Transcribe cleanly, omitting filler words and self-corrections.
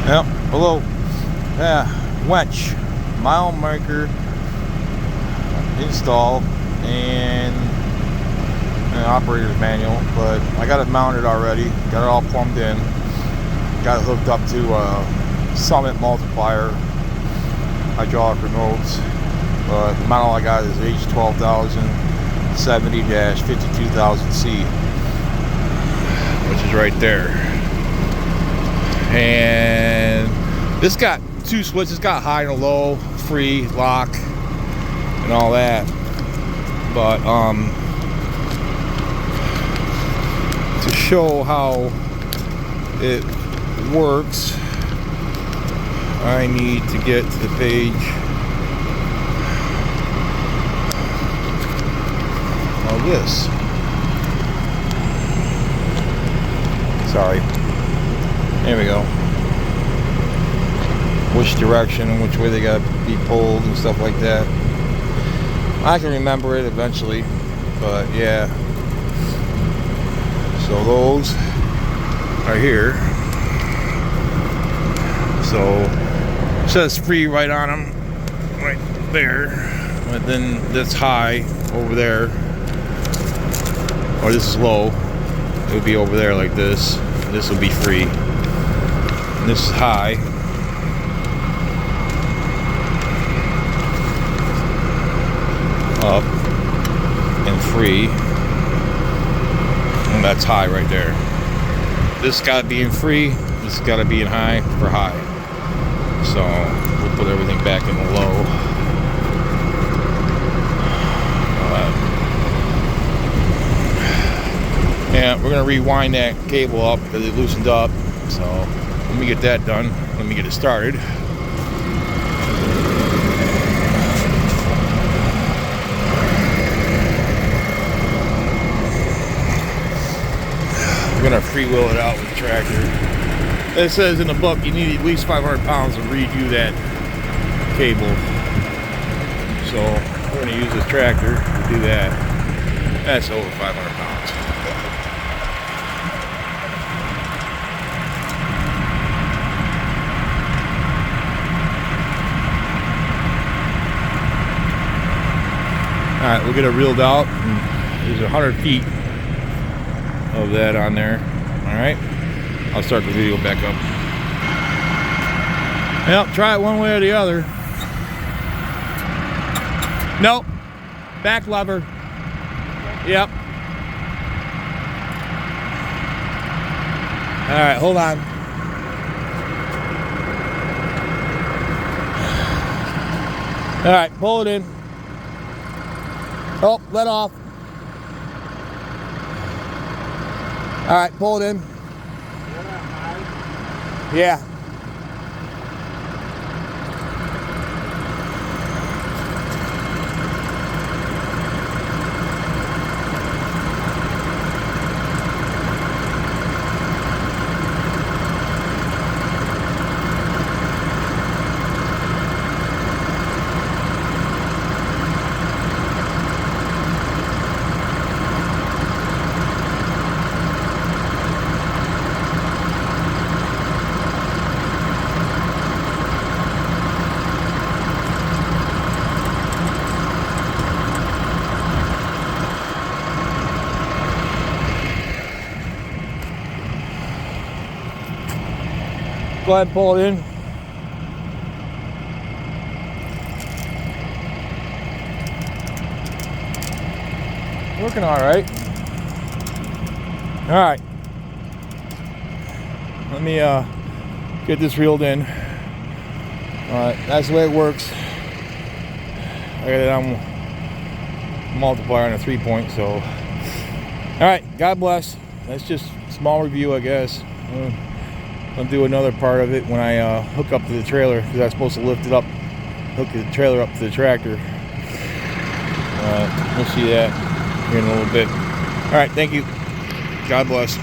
Yep, hello. Yeah, Winch, mile marker install and an operator's manual, but I got it mounted already, got it all plumbed in, got it hooked up to Summit Multiplier hydraulic remotes, but the model I got is H12000 70-52000C, which is right there. And this got two switches, got high and low, free, lock, and all that. But to show how it works, I need to get to the page of this. Sorry. There we go. Which direction and which way they gotta be pulled and stuff like that. I can remember it eventually, but yeah. So those are here. So it says free right on them, right there. But then that's high over there, or this is low. It would be over there like this. This will be free. And this is high. Up and free, and that's high right there. This got to be in free, this got to be in high for high. So we'll put everything back in the low. And we're gonna rewind that cable up because it loosened up. So let me get that done. Let me get it started. We're gonna freewheel it out with the tractor. It says in the book you need at least 500 pounds to redo that cable. So we're gonna use this tractor to do that. That's over 500 pounds. All right, we'll get it reeled out. There's 100 feet of that on there. All right, I'll start the video back up. Yep, try it one way or the other. Nope, back lever. Yep. All right, hold on. All right, pull it in. Oh, let off. All right, pull it in. Yeah. Go ahead and pull it in. Working all right. All right. Let me get this reeled in. All right, that's the way it works. I got it on multiplier on a 3-point, so. All right, God bless. That's just a small review, I guess. I'll do another part of it when I hook up to the trailer, because I'm supposed to lift it up, hook the trailer up to the tractor. We'll see that here in a little bit. All right, thank you. God bless.